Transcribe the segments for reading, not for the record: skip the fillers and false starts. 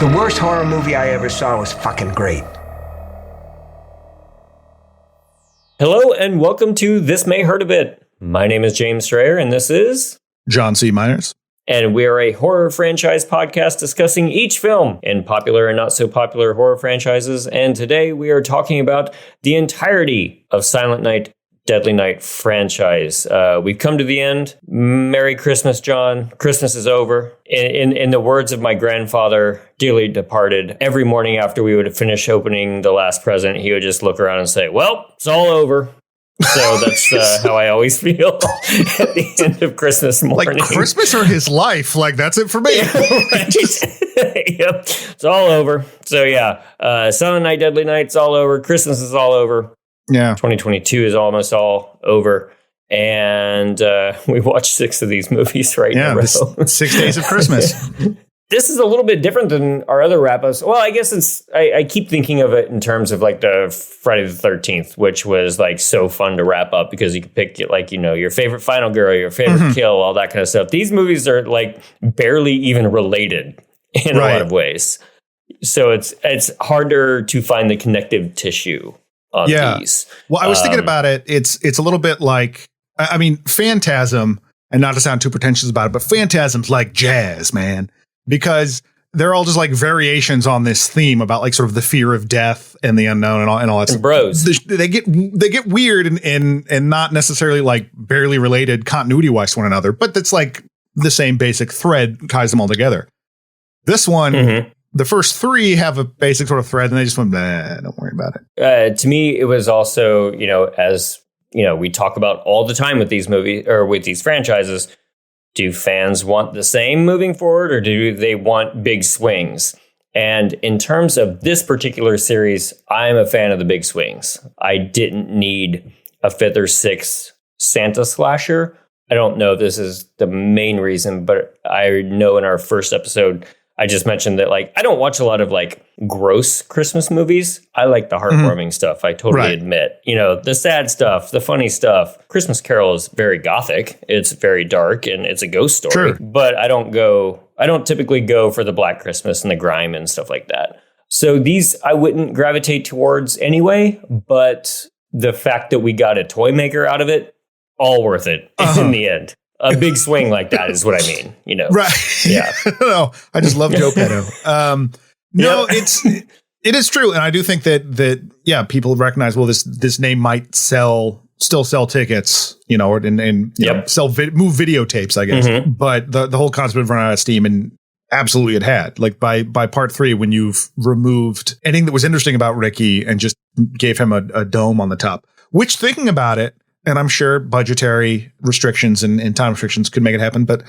The worst horror movie I ever saw was fucking great. Hello and welcome to This May Hurt a Bit. My name is James Strayer and this is John C. Myers. And we are a horror franchise podcast discussing each film in popular and not so popular horror franchises. And today we are talking about the entirety of Silent Night, Deadly Night franchise. We've come to the end. Merry Christmas, John. Christmas is over. In the words of my grandfather, dearly departed, every morning after we would finish opening the last present, he would just look around and say, well, it's all over. So that's how I always feel at the end of Christmas morning. Like Christmas or his life. Like, that's it for me. Yep. It's all over. So yeah, Silent Night, Deadly Night, it's all over. Christmas is all over. Yeah. 2022 is almost all over. And we watched 6 of these movies in a row. 6 days of Christmas. This is a little bit different than our other wrap-ups. Well, I guess it's, I keep thinking of it in terms of like the Friday the 13th, which was like so fun to wrap up because you could pick like, you know, your favorite final girl, your favorite kill, all that kind of stuff. These movies are like barely even related in a lot of ways. So it's harder to find the connective tissue on these. Well, I was thinking about it. It's a little bit like, I mean, Phantasm, and not to sound too pretentious about it, but Phantasm's like jazz, man. Because they're all just like variations on this theme about like sort of the fear of death and the unknown and all that stuff. Bros. They get weird and not necessarily like barely related continuity wise to one another, but that's like the same basic thread ties them all together. This one, the first 3 have a basic sort of thread and they just went, nah, don't worry about it. To me, it was also, you know, as you know, we talk about all the time with these movies or with these franchises. Do fans want the same moving forward or do they want big swings? And in terms of this particular series, I'm a fan of the big swings. I didn't need a 5th or 6th Santa slasher. I don't know if this is the main reason, but I know in our first episode, I just mentioned that like I don't watch a lot of like gross Christmas movies. I like the heartwarming stuff. I totally admit, you know, the sad stuff, the funny stuff. Christmas Carol is very gothic. It's very dark and it's a ghost story. But I don't typically go for the Black Christmas and the grime and stuff like that. So these I wouldn't gravitate towards anyway. But the fact that we got a toy maker out of it, all worth it in the end. A big swing like that is what I mean, you know. Right. Yeah. No, I just love Joe Petto. No, it is true. And I do think that people recognize, well, this name might still sell tickets, you know, and you know, move videotapes, I guess. But the whole concept of running out of steam, and absolutely it had. Like by part 3, when you've removed anything that was interesting about Ricky and just gave him a dome on the top, which thinking about it, and I'm sure budgetary restrictions and time restrictions could make it happen. But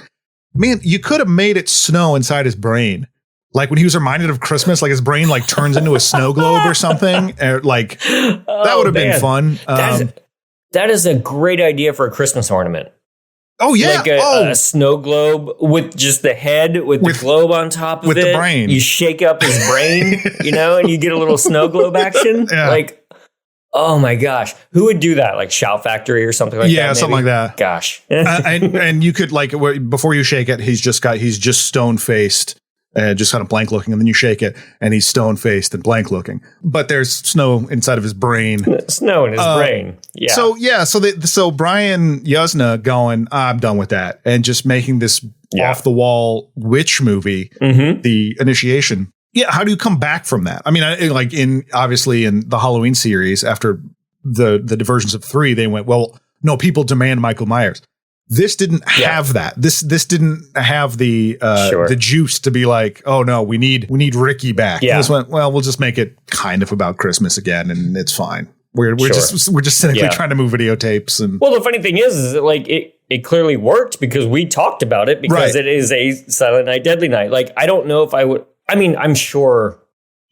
man, you could have made it snow inside his brain. Like when he was reminded of Christmas, like his brain like turns into a snow globe or something. Like that would have been fun. That is a great idea for a Christmas ornament. Oh, yeah. Like a snow globe with just the head with the globe on top of with it. The brain. You shake up his brain, you know, and you get a little snow globe action. Yeah. Like, oh my gosh, who would do that? Like Shout Factory or something like that? Yeah, something like that. Gosh. and you could like before you shake it, he's just stone faced, just kind of blank looking, and then you shake it, and he's stone faced and blank looking. But there's snow inside of his brain. Snow in his brain. Yeah. So Brian Yuzna going, I'm done with that, and just making this off the wall witch movie, The Initiation. Yeah, how do you come back from that? I mean, obviously in the Halloween series, after the diversions of 3, they went, well, no, people demand Michael Myers. This didn't have that. This didn't have the juice to be like, oh no, we need Ricky back. Yeah. This went, well, we'll just make it kind of about Christmas again, and it's fine. We're just cynically trying to move videotapes. And well, the funny thing is that like it clearly worked because we talked about it because it is a Silent Night, Deadly Night. Like I don't know if I would. I mean, I'm sure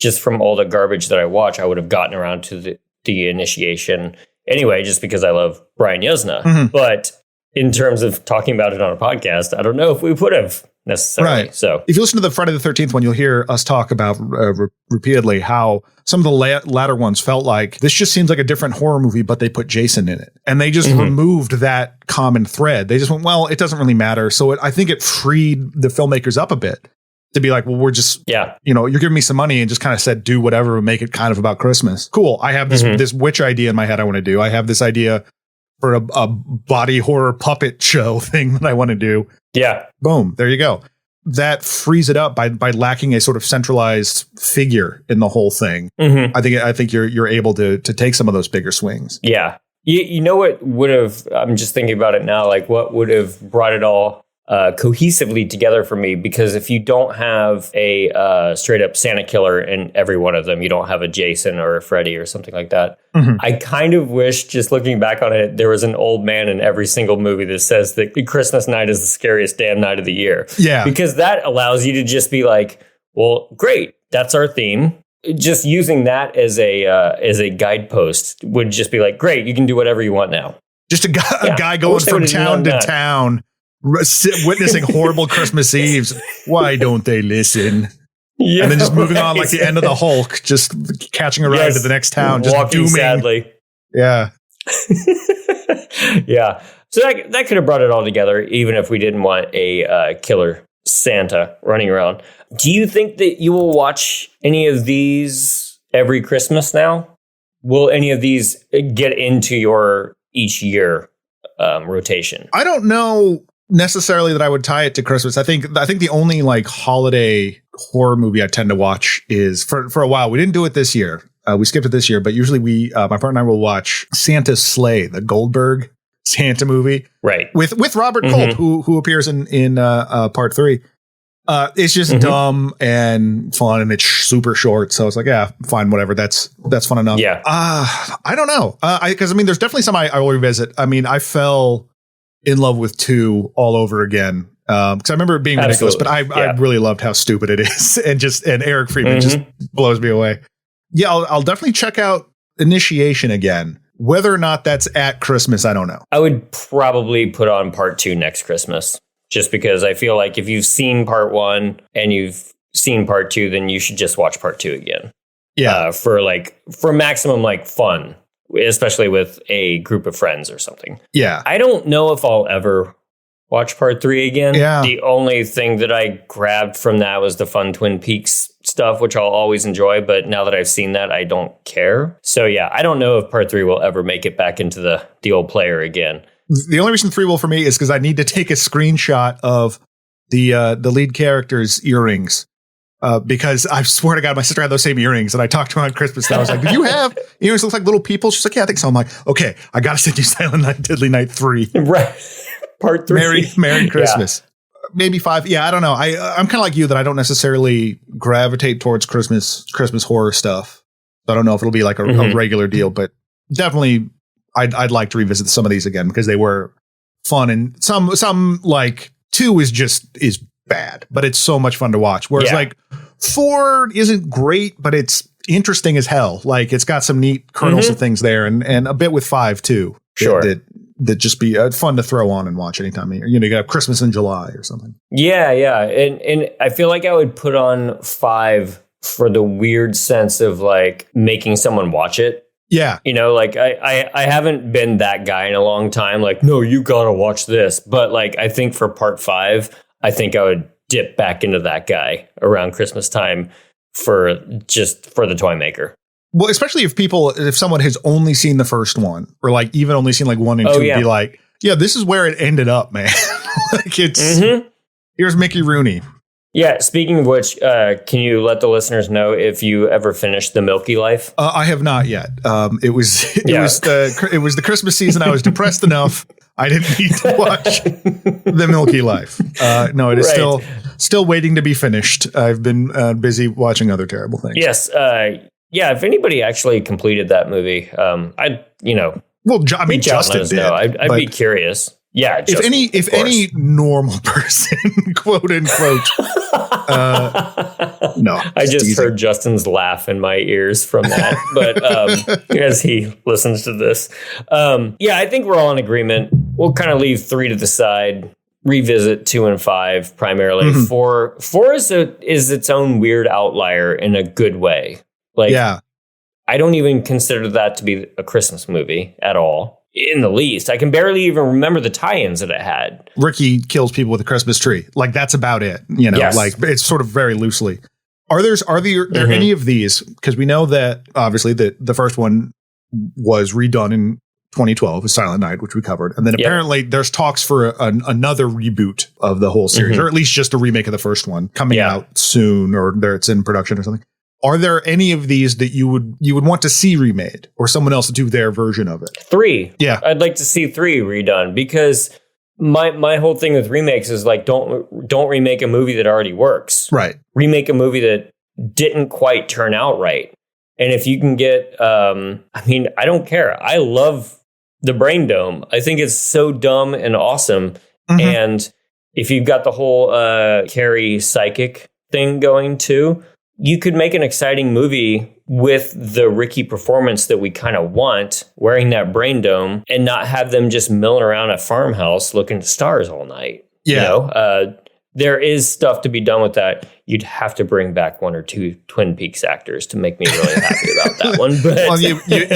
just from all the garbage that I watch, I would have gotten around to the Initiation anyway, just because I love Brian Yuzna. But in terms of talking about it on a podcast, I don't know if we would have necessarily. Right. So if you listen to the Friday the 13th one, you'll hear us talk about repeatedly how some of the latter ones felt like this just seems like a different horror movie, but they put Jason in it. And they just removed that common thread. They just went, well, it doesn't really matter. So I think it freed the filmmakers up a bit. to be like, well, we're just, you know, you're giving me some money and just kind of said, do whatever and make it kind of about Christmas. Cool. I have this witch idea in my head I want to do. I have this idea for a body horror puppet show thing that I want to do. Yeah. Boom. There you go. That frees it up by lacking a sort of centralized figure in the whole thing. I think you're able to take some of those bigger swings. Yeah. You know what would have, I'm just thinking about it now, like what would have brought it all cohesively together for me, because if you don't have a straight up Santa killer in every one of them, you don't have a Jason or a Freddy or something like that. I kind of wish, just looking back on it, there was an old man in every single movie that says that Christmas night is the scariest damn night of the year. Yeah. Because that allows you to just be like, well, great, that's our theme. Just using that as a guidepost would just be like, great, you can do whatever you want now. Just a guy going from town to town, witnessing horrible Christmas Eves. Why don't they listen? Yeah, and then just moving on like the end of the Hulk, just catching a ride to the next town, just walking dooming. Sadly. Yeah. Yeah. So that could have brought it all together, even if we didn't want a killer Santa running around. Do you think that you will watch any of these every Christmas now? Will any of these get into your each year rotation? I don't know necessarily that I would tie it to Christmas. I think the only like holiday horror movie I tend to watch is for a while. We didn't do it this year. We skipped it this year, but usually my partner and I will watch Santa's Sleigh, the Goldberg Santa movie, right? With Robert Culp, who appears in part 3. It's just dumb and fun, and it's super short. So it's like, yeah, fine, whatever. That's fun enough. Yeah. I don't know. Because I mean, there's definitely some I will revisit. I mean, I fell in love with 2 all over again. Because I remember it being ridiculous, but I really loved how stupid it is, and Eric Friedman just blows me away. Yeah, I'll definitely check out Initiation again. Whether or not that's at Christmas, I don't know. I would probably put on part 2 next Christmas, just because I feel like if you've seen part 1 and you've seen part 2, then you should just watch part 2 again. Yeah. For maximum like fun, especially with a group of friends or something. Yeah. I don't know if I'll ever watch part 3 again. Yeah. The only thing that I grabbed from that was the fun Twin Peaks stuff, which I'll always enjoy. But now that I've seen that, I don't care. So yeah, I don't know if part 3 will ever make it back into the old player again. The only reason 3 will for me is because I need to take a screenshot of the lead character's earrings. Because I swear to God, my sister had those same earrings, and I talked to her on Christmas. And I was like, "Do you have earrings that look like little people?" She's like, "Yeah, I think so." I'm like, "Okay, I gotta send you Silent Night, Deadly Night 3, right? Part 3, Merry Christmas." Maybe 5. Yeah, I don't know. I'm kind of like you that I don't necessarily gravitate towards Christmas horror stuff. I don't know if it'll be like a regular deal, but definitely I'd like to revisit some of these again because they were fun, and some like 2 is bad, but it's so much fun to watch. Whereas like 4 isn't great, but it's interesting as hell. Like it's got some neat kernels of things there, and a bit with 5 too. Sure. That just be fun to throw on and watch anytime. You got Christmas in July or something. Yeah. And I feel like I would put on 5 for the weird sense of like making someone watch it. Yeah. Like I haven't been that guy in a long time. Like, no, you gotta watch this. But like, I think for part 5, I think I would dip back into that guy around Christmas time for the toy maker. Well, especially if someone has only seen the first one, or like even only seen like 1 and 2, be like, yeah, this is where it ended up, man. Like it's here's Mickey Rooney. Yeah. Speaking of which, can you let the listeners know if you ever finished The Milky Life? I have not yet. It was the Christmas season. I was depressed enough. I didn't need to watch The Milky Life. No, it is still waiting to be finished. I've been busy watching other terrible things. Yes. Yeah, if anybody actually completed that movie, well, I mean, Justin did. I'd be curious. Yeah, Justin, if any normal person, quote unquote, no. I just heard Justin's laugh in my ears from that, but as he listens to this, yeah, I think we're all in agreement. We'll kind of leave 3 to the side. Revisit 2 and 5 primarily. 4 is its own weird outlier in a good way. Like, I don't even consider that to be a Christmas movie at all. in the least. I can barely even remember the tie-ins that it had. Ricky kills people with a Christmas tree. Like, that's about it. You know, Yes. like it's sort of very loosely. Are there any of these? Because we know that obviously the first one was redone in 2012 with Silent Night, which we covered. And then apparently there's talks for another reboot of the whole series, or at least just a remake of the first one coming out soon, or it's in production or something. Are there any of these that you would want to see remade, or someone else do their version of it? 3. Yeah. I'd like to see 3 redone, because my whole thing with remakes is like, don't remake a movie that already works. Right. Remake a movie that didn't quite turn out right. And if you can get, I don't care. I love the Brain Dome. I think it's so dumb and awesome. And if you've got the whole Carrie psychic thing going too, you could make an exciting movie with the Ricky performance that we kind of want, wearing that Brain Dome, and not have them just milling around a farmhouse looking at stars all night. Yeah. You know, there is stuff to be done with that. You'd have to bring back 1 or 2 Twin Peaks actors to make me really happy about that one. But well, you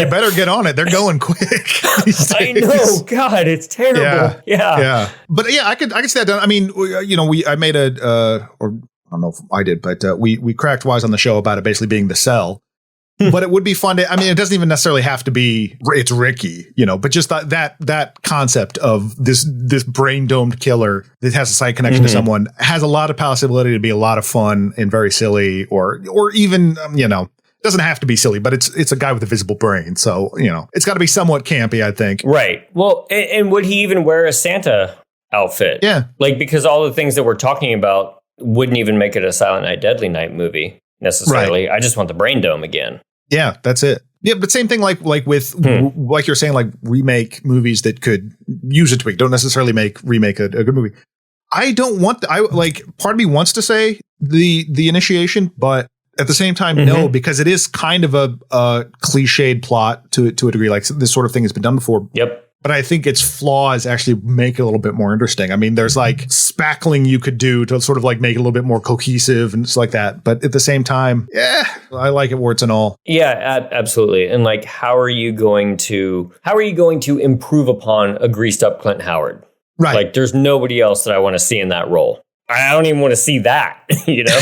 better get on it. They're going quick. I know. God, it's terrible. Yeah. But yeah, I could see that done. I mean, you know, I made or I don't know if I did, but we cracked wise on the show about it basically being The Cell. But it would be fun to, I mean, it doesn't even necessarily have to be, it's Ricky, you know, but just that concept of this brain domed killer that has a side connection to someone has a lot of possibility to be a lot of fun and very silly, or even, you know, doesn't have to be silly, but it's a guy with a visible brain. So, you know, it's got to be somewhat campy, I think. Right. Well, and would he even wear a Santa outfit? Yeah. Like, because all the things that we're talking about wouldn't even make it a Silent Night, Deadly Night movie necessarily. Right. I just want the Brain Dome again. Yeah, that's it. Yeah, but same thing like with like you're saying, like remake movies that could use a tweak. Don't necessarily remake a good movie. I don't want part of me wants to say the Initiation, but at the same time, no, because it is kind of a cliched plot to a degree. Like, this sort of thing has been done before. Yep. But I think its flaws actually make it a little bit more interesting. I mean, there's like spackling you could do to sort of like make it a little bit more cohesive and stuff like that. But at the same time, I like it warts and all. Yeah, absolutely. And like, how are you going to improve upon a greased up Clint Howard? Right. Like, there's nobody else that I want to see in that role. I don't even want to see that, you know?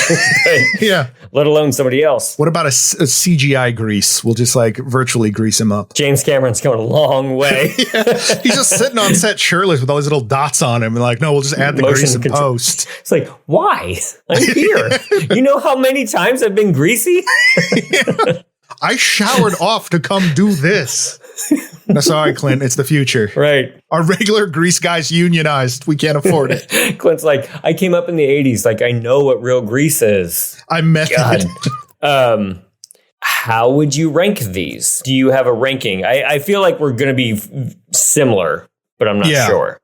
Yeah. Let alone somebody else. What about a CGI grease? We'll just like virtually grease him up. James Cameron's going a long way. Yeah. He's just sitting on set shirtless with all these little dots on him and like, no, we'll just add the grease in post. It's like, why? I'm here. You know how many times I've been greasy? Yeah. I showered off to come do this. No, sorry, Clint. It's the future. Right. Our regular grease guys unionized. We can't afford it. Clint's like, I came up in the 80s. Like, I know what real grease is. I'm method. How would you rank these? Do you have a ranking? I feel like we're going to be similar, but I'm not sure.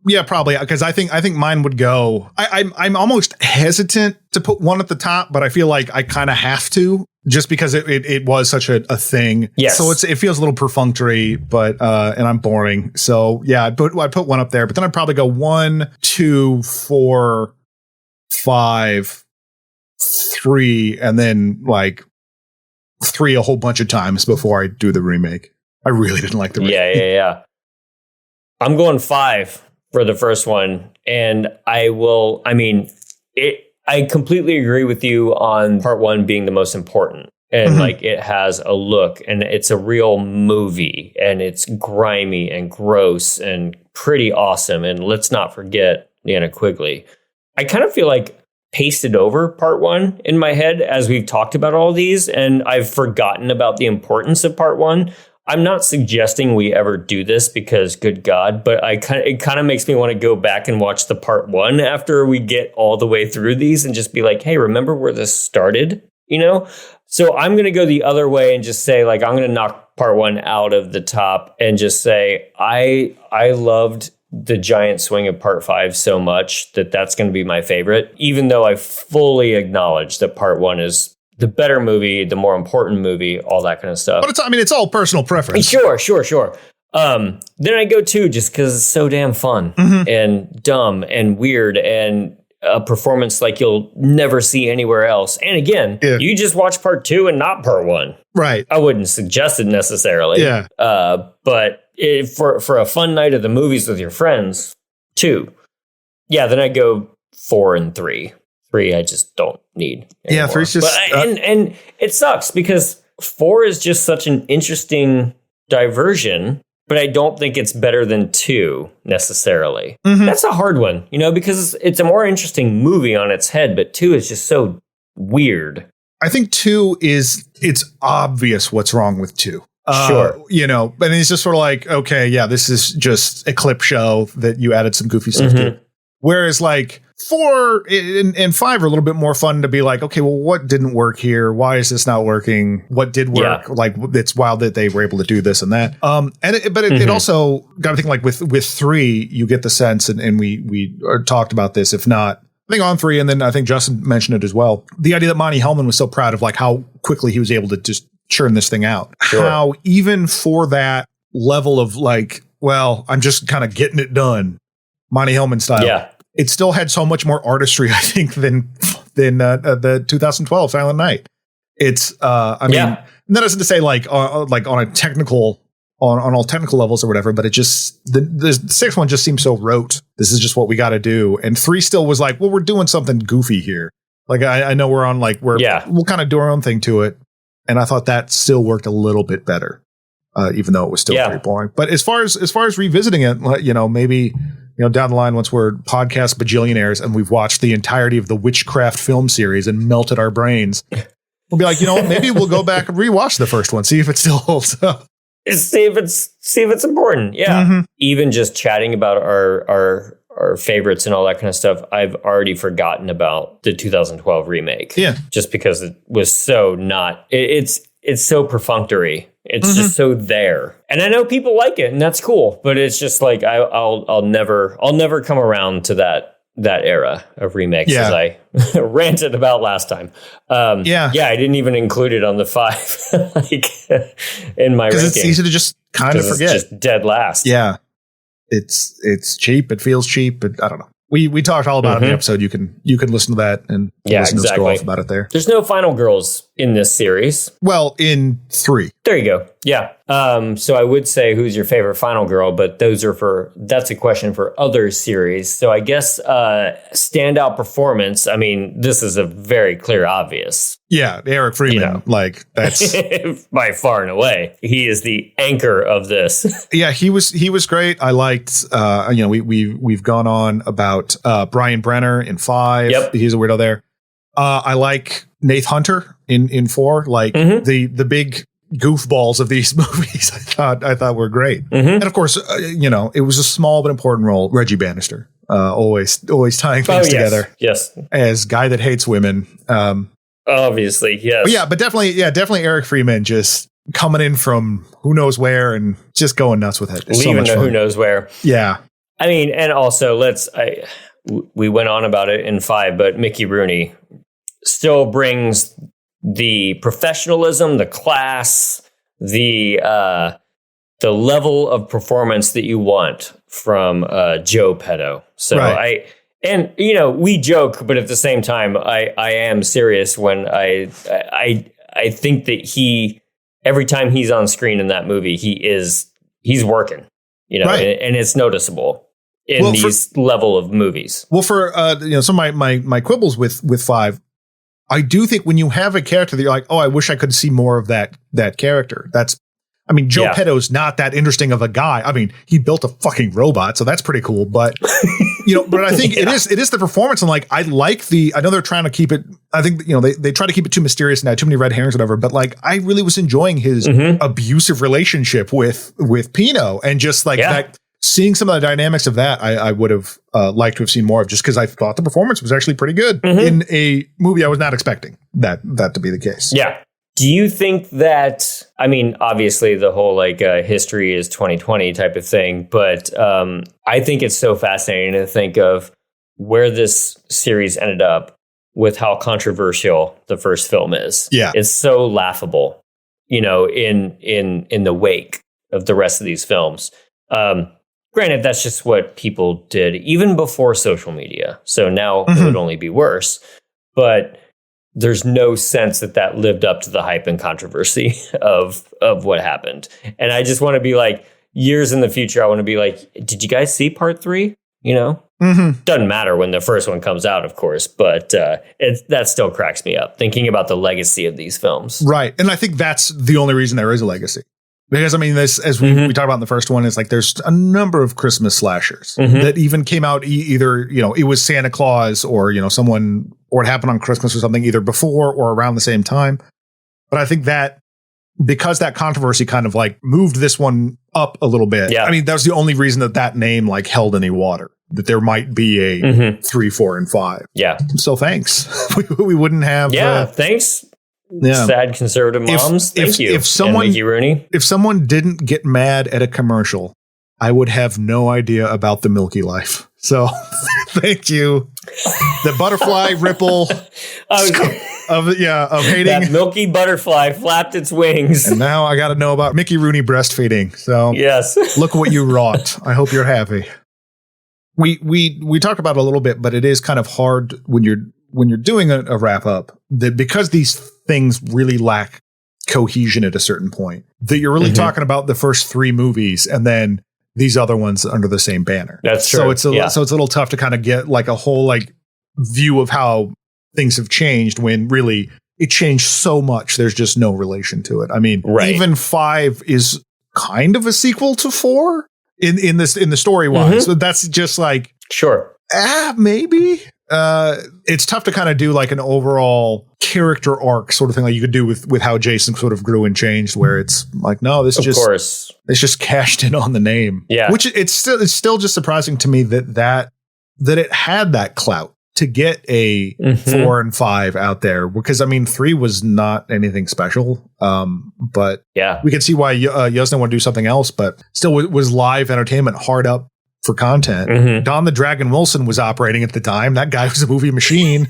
Yeah, probably, because I think mine would go. I'm almost hesitant to put one at the top, but I feel like I kind of have to, just because it was such a thing. Yes. So it feels a little perfunctory, but and I'm boring. So yeah, I'd put one up there, but then I'd probably go 1, 2, 4, 5, 3, and then like 3 a whole bunch of times before I do the remake. I really didn't like the remake. Yeah. I'm going 5 for the first one. And I completely agree with you on part 1 being the most important. And like, it has a look and it's a real movie and it's grimy and gross and pretty awesome. And let's not forget Anna Quigley. I kind of feel like pasted over part 1 in my head as we've talked about all these, and I've forgotten about the importance of part 1. I'm not suggesting we ever do this because, good God, but it kind of makes me want to go back and watch the part 1 after we get all the way through these and just be like, hey, remember where this started? You know? So I'm going to go the other way and just say, like, I'm going to knock part 1 out of the top and just say, I loved the giant swing of part 5 so much that's going to be my favorite, even though I fully acknowledge that part 1 is the better movie, the more important movie, all that kind of stuff. But it's all personal preference. Sure. Then I go 2 just because it's so damn fun and dumb and weird. And a performance like you'll never see anywhere else. And again, you just watch part 2 and not part 1. Right. I wouldn't suggest it necessarily. Yeah. But for a fun night at the movies with your friends, 2. Yeah, then I go 4 and 3. 3 I just don't need anymore. Yeah, 3's just... and it sucks because 4 is just such an interesting diversion, but I don't think it's better than 2 necessarily. Mm-hmm. That's a hard one, because it's a more interesting movie on its head, but 2 is just so weird. I think 2 it's obvious what's wrong with 2. Sure. And it's just sort of like, okay, yeah, this is just a clip show that you added some goofy stuff to. Whereas like 4 and 5 are a little bit more fun to be like, okay, well, what didn't work here? Why is this not working? What did work? Yeah. Like, it's wild that they were able to do this and that. It also got to think like with 3, you get the sense, and we talked about this, if not, I think on 3, and then I think Justin mentioned it as well. The idea that Monty Hellman was so proud of like how quickly he was able to just churn this thing out. Sure. How even for that level of like, well, I'm just kind of getting it done, Monty Hellman style. Yeah. It still had so much more artistry, I think, than the 2012 Silent Night. It's, I mean, that isn't to say like on a technical, on all technical levels or whatever, but it just, the 6th one just seems so rote. This is just what we got to do. And 3 still was like, well, we're doing something goofy here. Like, I know we're on like, we'll kind of do our own thing to it. And I thought that still worked a little bit better, even though it was still pretty boring. But as far as revisiting it, maybe, down the line, once we're podcast bajillionaires and we've watched the entirety of the Witchcraft film series and melted our brains, we'll be like, maybe we'll go back and rewatch the first one, see if it still holds up. See if it's important. Yeah. Mm-hmm. Even just chatting about our favorites and all that kind of stuff, I've already forgotten about the 2012 remake. Yeah. Just because it was so not, it's so perfunctory. It's just so there. And I know people like it, and that's cool, but it's just like I'll never come around to that era of remakes as I ranted about last time. I didn't even include it on the 5 in my ranking. It's easy to just kind of forget. It's just dead last. Yeah. It's cheap. It feels cheap, but I don't know. We talked all about it in the episode. You can listen to that and listen to us go off about it there. There's no final girls in this series. Well, in 3. There you go. Yeah. So I would say who's your favorite final girl, but that's a question for other series. So I guess standout performance. I mean, this is a very clear, obvious. Yeah, Eric Freeman, like that's by far and away. He is the anchor of this. Yeah, he was great. I liked we've gone on about Brian Brenner in 5. Yep. He's a weirdo there. I like Nath Hunter in 4, like the big goofballs of these movies. I thought were great. And of course, it was a small but important role. Reggie Bannister, always tying things together. Yes. As guy that hates women. Obviously, yes. But definitely Eric Freeman just coming in from who knows where and just going nuts with it. It's so much fun. Who knows where. Yeah. I mean, and also we went on about it in 5, but Mickey Rooney still brings the professionalism, the class, the level of performance that you want from Joe Petto. So right. We joke, but at the same time, I am serious when I think that every time he's on screen in that movie, he's working, right. and it's noticeable in these level of movies. Well, for some of my quibbles with 5, I do think when you have a character that you're like, oh, I wish I could see more of that character. Joe Petto's not that interesting of a guy. I mean, he built a fucking robot, so that's pretty cool. But but I think it is the performance, and like I know they're trying to keep it. I think they try to keep it too mysterious and had too many red herrings, or whatever. But like I really was enjoying his abusive relationship with Pino, and just like that. Seeing some of the dynamics of that, I would have liked to have seen more of, just because I thought the performance was actually pretty good in a movie I was not expecting that to be the case. Yeah. Do you think that, I mean, obviously the whole history is 2020 type of thing, but I think it's so fascinating to think of where this series ended up with how controversial the first film is. Yeah. It's so laughable, in the wake of the rest of these films. granted, that's just what people did even before social media. So now it would only be worse. But there's no sense that lived up to the hype and controversy of what happened. And I just want to be like, years in the future, I want to be like, did you guys see part 3? You know? Doesn't matter when the first one comes out, of course, but that still cracks me up thinking about the legacy of these films. Right. And I think that's the only reason there is a legacy. Because, I mean, this, as we talked about in the first one, is like there's a number of Christmas slashers that even came out either, you know, it was Santa Claus or, you know, someone, or it happened on Christmas or something, either before or around the same time. But I think that because that controversy kind of like moved this one up a little bit. Yeah. I mean, that was the only reason that name like held any water, that there might be a 3, 4, and 5. Yeah. So thanks. we wouldn't have. Thanks. Yeah. Sad conservative moms. Thank you. If someone, and Mickey Rooney. If someone didn't get mad at a commercial, I would have no idea about the Milky Life. So thank you. The butterfly ripple of hating. That milky butterfly flapped its wings. And now I got to know about Mickey Rooney breastfeeding. So yes, look what you wrought. I hope you're happy. We talked about it a little bit, but it is kind of hard when you're doing a wrap up, that because these things really lack cohesion at a certain point, that you're really talking about the first 3 movies and then these other ones under the same banner. That's true. So it's a little tough to kind of get like a whole like view of how things have changed when really it changed so much. There's just no relation to it. I mean, even 5 is kind of a sequel to 4 in the story wise. So that's just like, sure. Maybe. It's tough to kind of do like an overall character arc sort of thing like you could do with how Jason sort of grew and changed, where it's like, no, it's just cashed in on the name. Yeah. Which it's still just surprising to me that it had that clout to get a 4 and 5 out there, because I mean 3 was not anything special. But yeah, we can see why Yuzna want to do something else, but still was live entertainment hard up for content. Don the Dragon Wilson was operating at the time. That guy was a movie machine.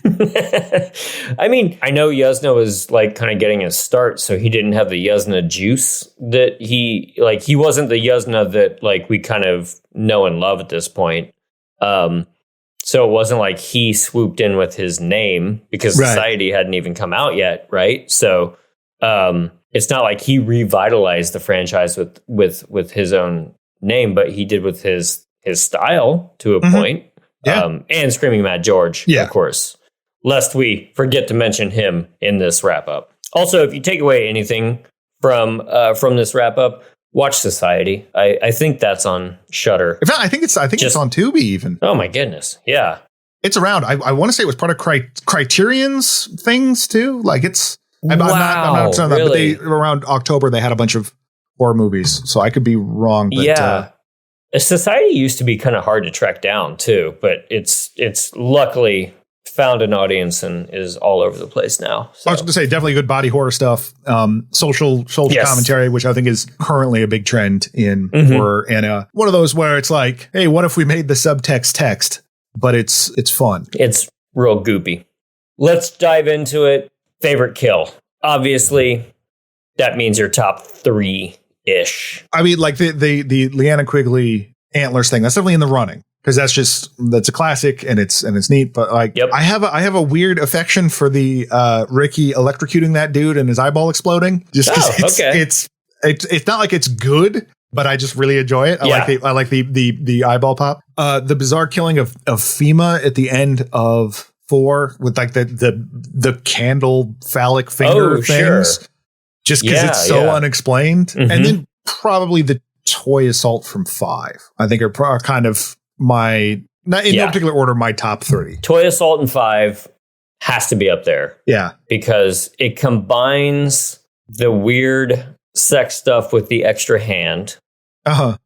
I mean, I know Yuzna was like kind of getting his start, so he didn't have the Yuzna juice that he wasn't the Yuzna that like we kind of know and love at this point. So it wasn't like he swooped in with his name because Society hadn't even come out yet, right? So it's not like he revitalized the franchise with his own name, but he did with his style to a point. Yeah. And Screaming Mad George, of course, lest we forget to mention him in this wrap up. Also, if you take away anything from this wrap up, watch Society. I think that's on Shudder. In fact, I think it's on Tubi even. Oh my goodness. Yeah. It's around. I want to say it was part of Criterion's things too. Like it's, I'm not saying really? That, but around October, they had a bunch of horror movies. So I could be wrong. But, Society used to be kind of hard to track down too, but it's luckily found an audience and is all over the place now. So. I was going to say definitely good body horror stuff, social commentary, which I think is currently a big trend in horror, and one of those where it's like, hey, what if we made the subtext text, but it's fun. It's real goopy. Let's dive into it. Favorite kill. Obviously, that means your top 3-ish. I mean, like the Leanna Quigley antlers thing, that's definitely in the running. Because that's a classic and it's neat, but like I have a weird affection for the Ricky electrocuting that dude and his eyeball exploding. Just because it's not like it's good, but I just really enjoy it. I like the eyeball pop. The bizarre killing of FEMA at the end of 4 with like the candle phallic finger things, sure. Just because it's so unexplained, and then probably the toy assault from 5. I think are kind of. My not in no particular order, my top 3. Toy Assault in 5 has to be up there. Yeah. Because it combines the weird sex stuff with the extra hand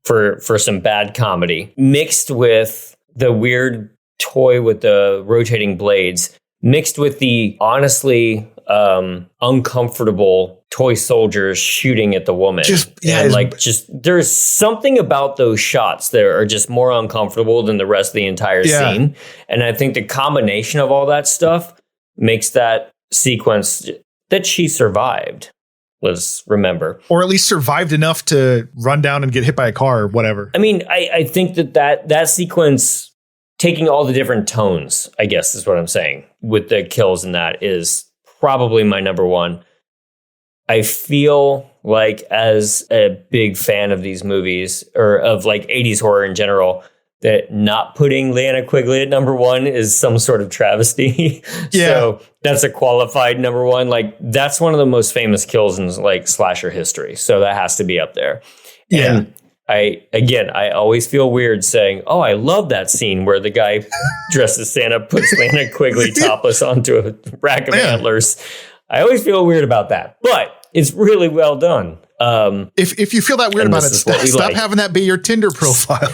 for some bad comedy, mixed with the weird toy with the rotating blades, mixed with the honestly uncomfortable toy soldiers shooting at the woman. There's something about those shots that are just more uncomfortable than the rest of the entire scene. And I think the combination of all that stuff makes that sequence that she survived let's remember. Or at least survived enough to run down and get hit by a car or whatever. I mean, I think that sequence, taking all the different tones, I guess is what I'm saying, with the kills and that is probably my number one. I feel like as a big fan of these movies, or of like 80s horror in general, that not putting Leanna Quigley at number one is some sort of travesty. Yeah. So that's a qualified number one. Like, that's one of the most famous kills in like slasher history. So that has to be up there. Yeah. And I always feel weird saying, oh, I love that scene where the guy dressed as Santa puts Leanna Quigley topless onto a rack of antlers. I always feel weird about that, but it's really well done. If you feel that weird about it, stop having that be your Tinder profile.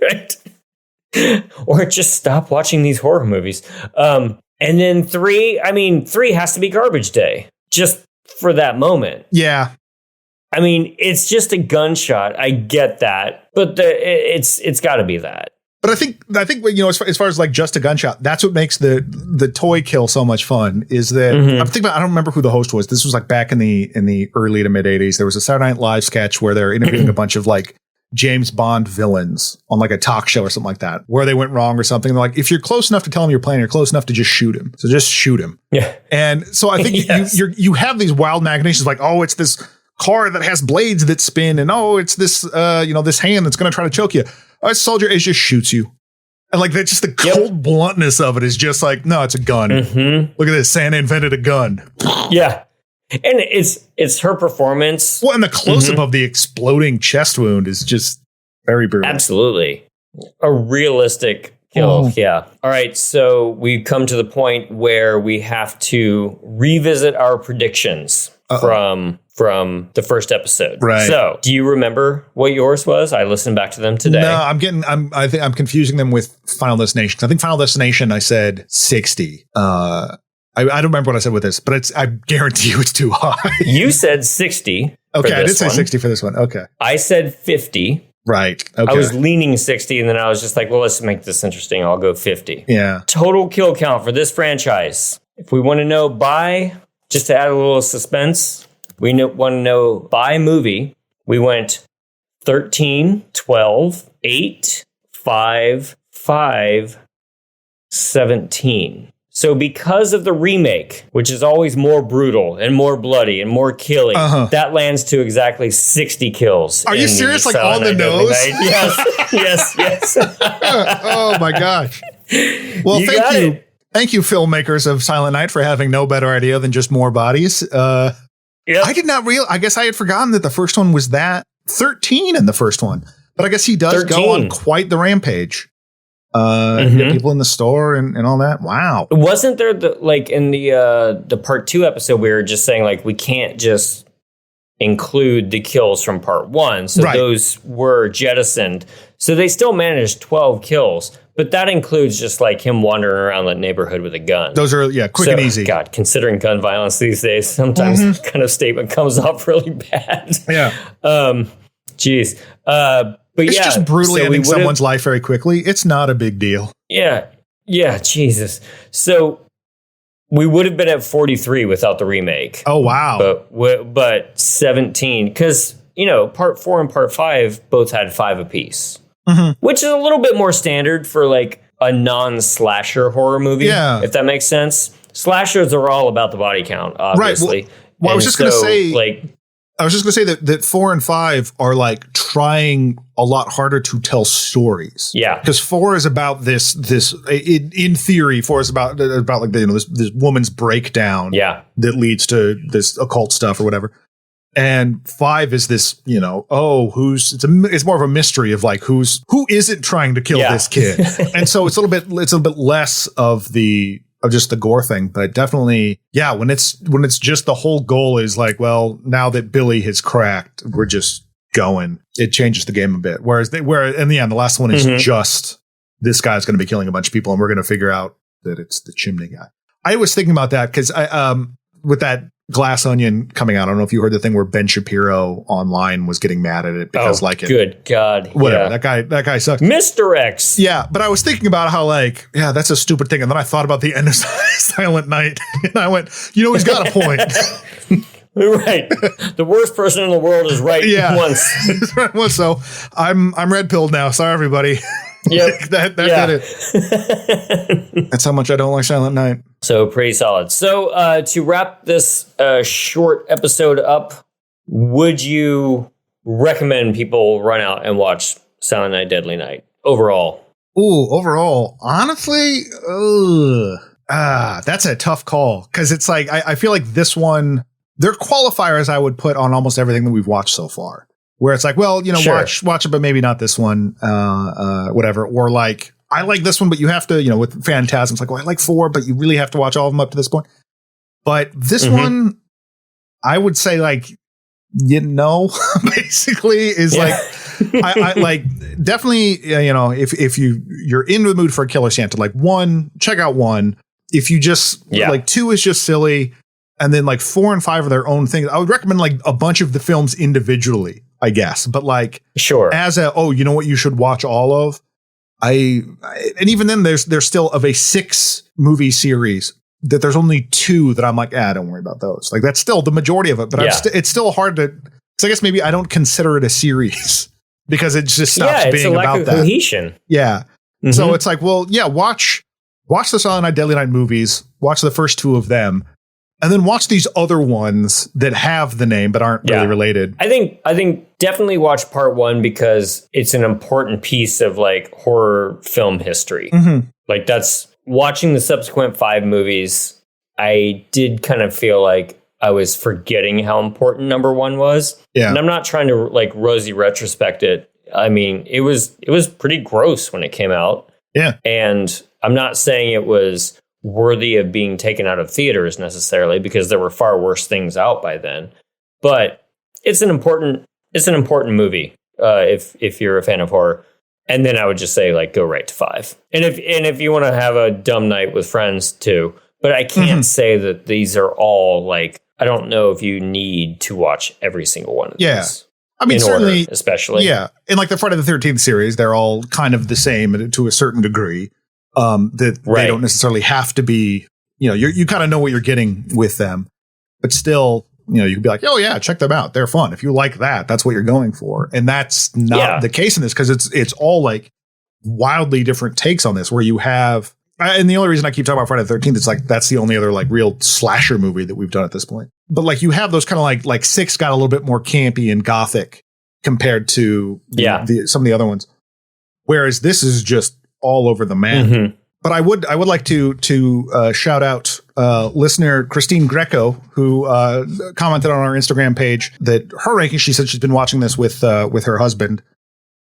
Right. Or just stop watching these horror movies. And then three has to be Garbage Day, just for that moment. Yeah. I mean, it's just a gunshot. I get that, but it's got to be that. But I think as far as like just a gunshot, that's what makes the toy kill so much fun. Is that I'm thinking about, I don't remember who the host was. This was like back in the early to mid 80s. There was a Saturday Night Live sketch where they're interviewing a bunch of like James Bond villains on like a talk show or something like that, where they went wrong or something. They're like, if you're close enough to tell him you're playing, you're close enough to just shoot him. So just shoot him. Yeah. And so I think yes. you have these wild machinations like, oh, it's this car that has blades that spin, and oh, it's this this hand that's going to try to choke you. Oh, it's a soldier. It just shoots you. And like that's just the cold bluntness of it is just like, no, it's a gun. Look at this. Santa invented a gun. Yeah. And it's her performance. Well, and the close-up of the exploding chest wound is just very brutal. Absolutely. A realistic kill. Oh. Yeah. All right. So we've come to the point where we have to revisit our predictions from the first episode. Right. So do you remember what yours was? I listened back to them today. No, I think I'm confusing them with Final Destination. I think Final Destination, I said 60. I don't remember what I said with this, but I guarantee you it's too high. You said 60. Okay, I did say 60 for this one. Okay. I said 50. Right. Okay. I was leaning 60, and then I was just like, well, let's make this interesting. I'll go 50. Yeah. Total kill count for this franchise. If we want to know just to add a little suspense, we want to know by movie. We went 13, 12, 8, 5, 5, 17. So because of the remake, which is always more brutal and more bloody and more killing, that lands to exactly 60 kills. Are you serious? Like on the nose? Yes. Oh my gosh. Well, thank you. Thank you, filmmakers of Silent Night, for having no better idea than just more bodies. I did not I guess I had forgotten that the first one was that 13 in the first one, but I guess he does 13. Go on quite the rampage. People in the store and all that. Wow. Wasn't there in the part 2 episode, we were just saying like, we can't just include the kills from part 1. So those were jettisoned. So they still managed 12 kills, but that includes just like him wandering around the neighborhood with a gun. Those are, quick and easy. God, considering gun violence these days, sometimes that kind of statement comes off really bad. Yeah. Geez. But it's just brutally ending someone's life very quickly. It's not a big deal. Yeah. Yeah. Jesus. So we would have been at 43 without the remake. Oh, wow. But 17, because, part 4 and part 5 both had 5 apiece, which is a little bit more standard for like a non-slasher horror movie. Yeah. If that makes sense. Slashers are all about the body count, obviously. Right. Well, I was just going to say that 4 and 5 are like trying a lot harder to tell stories. Yeah. Because 4 is about this in theory, 4 is about like, this woman's breakdown. Yeah. That leads to this occult stuff or whatever. And 5 is this, it's more of a mystery of like, who isn't trying to kill this kid. And so it's a little bit less of just the gore thing, but definitely, when it's just the whole goal is like, well, now that Billy has cracked, we're just going. It changes the game a bit. Whereas in the end, the last one is just this guy's going to be killing a bunch of people, and we're going to figure out that it's the chimney guy. I was thinking about that because with that Glass Onion coming out, I don't know if you heard the thing where Ben Shapiro online was getting mad at it because good God. Whatever. Yeah. That guy sucks. Mr. X. Yeah. But I was thinking about how that's a stupid thing. And then I thought about the end of Silent Night and I went, he's got a point. Right. The worst person in the world is right once. So I'm red pilled now. Sorry, everybody. Yep. That did it. That's how much I don't like Silent Night. So pretty solid. So to wrap this short episode up, would you recommend people run out and watch Silent Night, Deadly Night overall? Ooh, overall, honestly, that's a tough call because it's like I feel like this one, there are qualifiers I would put on almost everything that we've watched so far. Where it's like, well, sure. watch it, but maybe not this one, whatever. Or like, I like this one, but you have to, with Phantasm, it's like, well, I like 4, but you really have to watch all of them up to this point. But this one, I would say basically is I like definitely, if you're in the mood for a Killer Santa, like 1, check out 1. If you just 2 is just silly. And then 4 and 5 are their own things. I would recommend a bunch of the films individually, I guess. But sure, as you know what you should watch all of. And even then there's still of a 6 movie series that there's only 2 that I'm like, don't worry about those. That's still the majority of it. But it's still hard to. So I guess maybe I don't consider it a series because it just stops being about that cohesion. Yeah. Mm-hmm. So it's like, well, watch the Silent Night, Deadly Night movies. Watch the first 2 of them. And then watch these other ones that have the name but aren't really related. I think definitely watch part 1 because it's an important piece of horror film history. Mm-hmm. That's watching the subsequent 5 movies. I did kind of feel like I was forgetting how important number 1 was. Yeah. And I'm not trying to rosy retrospect it. I mean, it was pretty gross when it came out. Yeah. And I'm not saying it was worthy of being taken out of theaters necessarily because there were far worse things out by then, but it's an important movie if you're a fan of horror. And then I would just say go right to 5. And if you want to have a dumb night with friends too, but I can't say that these are all I don't know if you need to watch every single one of these. I mean, certainly, order, especially. Yeah. And the Friday the 13th series, they're all kind of the same to a certain degree. That they don't necessarily have to be, you kind of know what you're getting with them, but still, you can be like, oh yeah, check them out. They're fun. If you like that, that's what you're going for. And that's not the case in this because it's all wildly different takes on this where you have, and the only reason I keep talking about Friday the 13th, it's that's the only other real slasher movie that we've done at this point. But you have those kind of like 6 got a little bit more campy and gothic compared to some of the other ones. Whereas this is just all over the map. Mm-hmm. But I would like to shout out listener Christine Greco, who commented on our Instagram page that her ranking, she said she's been watching this with her husband.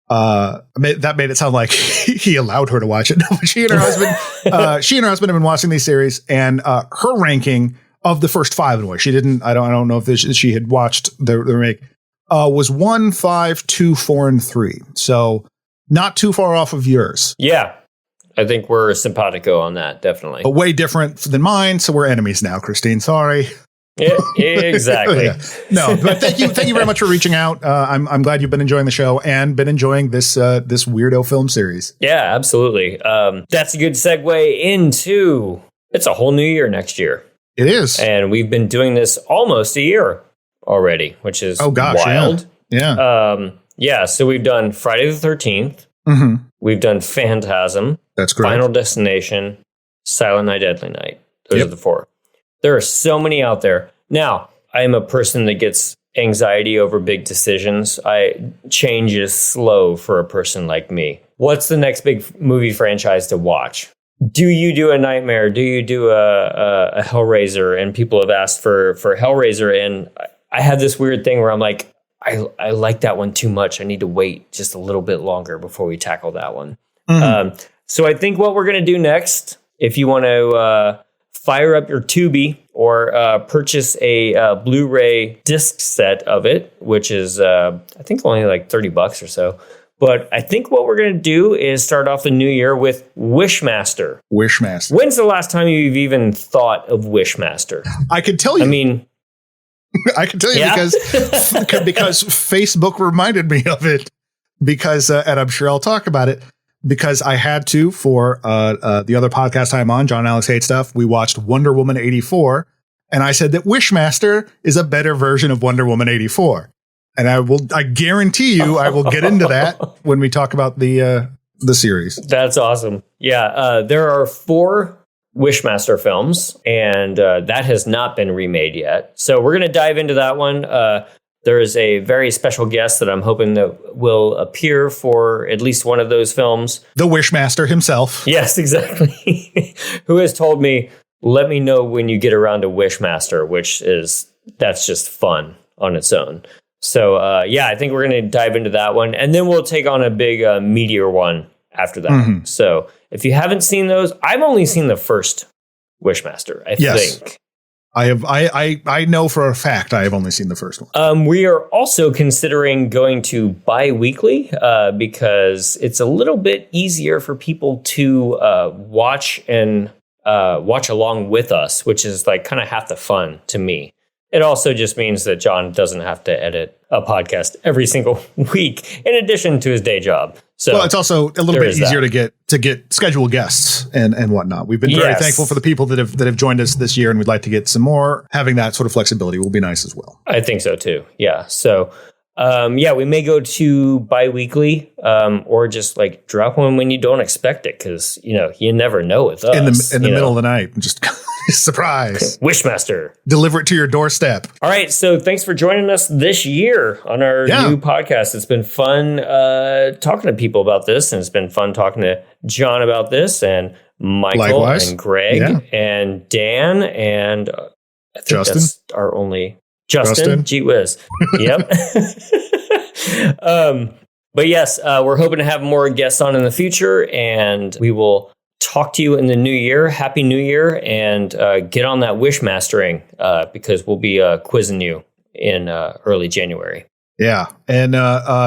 That made it sound like he allowed her to watch it. No, but she and her husband have been watching these series, and her ranking of the first 5 anyway. She didn't. I don't know if she had watched the remake. Was 1, 5, 2, 4, and 3. So not too far off of yours. Yeah. I think we're simpatico on that, definitely. But way different than mine, so we're enemies now, Christine. Sorry. Yeah, exactly. No, but thank you very much for reaching out. I'm glad you've been enjoying the show and been enjoying this weirdo film series. Yeah, absolutely. That's a good segue into it's a whole new year next year. It is, and we've been doing this almost a year already, which is wild. Yeah. So we've done Friday the 13th. Mm-hmm. We've done Phantasm. That's correct. Final Destination, Silent Night, Deadly Night. Those are the 4. There are so many out there. Now, I am a person that gets anxiety over big decisions. Change is slow for a person like me. What's the next big movie franchise to watch? Do you do a Nightmare? Do you do a Hellraiser? And people have asked for Hellraiser, and I have this weird thing where I'm like, I like that one too much. I need to wait just a little bit longer before we tackle that one. Mm-hmm. So I think what we're going to do next, if you want to fire up your Tubi or purchase a Blu-ray disc set of it, which is, I think only like $30 or so. But I think what we're going to do is start off the new year with Wishmaster. Wishmaster. When's the last time you've even thought of Wishmaster? I could tell you. I mean, I can tell you yeah? because Facebook reminded me of it because, and I'm sure I'll talk about it because I had to for the other podcast I'm on, John and Alex Hate Stuff. We watched Wonder Woman 84, and I said that Wishmaster is a better version of Wonder Woman 84. And I guarantee you, I will get into that when we talk about the series. That's awesome. Yeah, there are 4 Wishmaster films, and that has not been remade yet. So we're going to dive into that one. There is a very special guest that I'm hoping that will appear for at least one of those films. The Wishmaster himself. Yes, exactly. Who has told me, let me know when you get around to Wishmaster, that's just fun on its own. So, I think we're going to dive into that one. And then we'll take on a big meteor one after that. Mm-hmm. So if you haven't seen those, I've only seen the first Wishmaster, I think. I have. I know for a fact I have only seen the first one. We are also considering going to bi-weekly because it's a little bit easier for people to watch along with us, which is like kind of half the fun to me. It also just means that John doesn't have to edit a podcast every single week, in addition to his day job. So, well, it's also a little bit easier to get scheduled guests and whatnot. We've been very thankful for the people that have joined us this year, and we'd like to get some more. Having that sort of flexibility will be nice as well. I think so too. Yeah. So, we may go to bi-weekly or just like drop one when you don't expect it, because you never know with us in the middle of the night. Just surprise. Wishmaster. Deliver it to your doorstep. All right. So thanks for joining us this year on our new podcast. It's been fun talking to people about this, and it's been fun talking to John about this, and Michael. Likewise. And Greg and Dan and I think Justin. That's our only Justin. Gee whiz. Yep. But yes, we're hoping to have more guests on in the future, and we will talk to you in the new year. Happy New Year, and get on that Wishmastering because we'll be quizzing you in early January. Yeah. And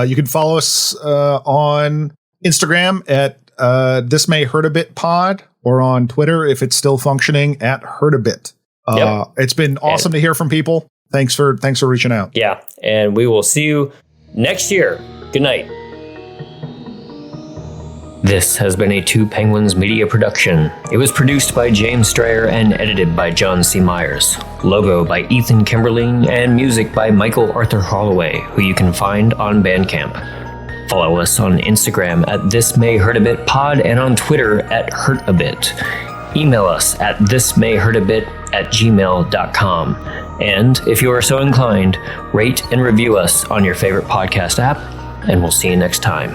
you can follow us on Instagram at This May Hurt a Bit Pod, or on Twitter, if it's still functioning, at Hurt a Bit. It's been awesome to hear from people. Thanks for reaching out. Yeah. And we will see you next year. Good night. This has been a Two Penguins Media production. It was produced by James Strayer and edited by John C. Myers. Logo by Ethan Kimberling, and music by Michael Arthur Holloway, who you can find on Bandcamp. Follow us on Instagram at This May Hurt a Bit Pod, and on Twitter at Hurt a Bit. Email us at thismayhurtabit@gmail.com. And if you are so inclined, rate and review us on your favorite podcast app, and we'll see you next time.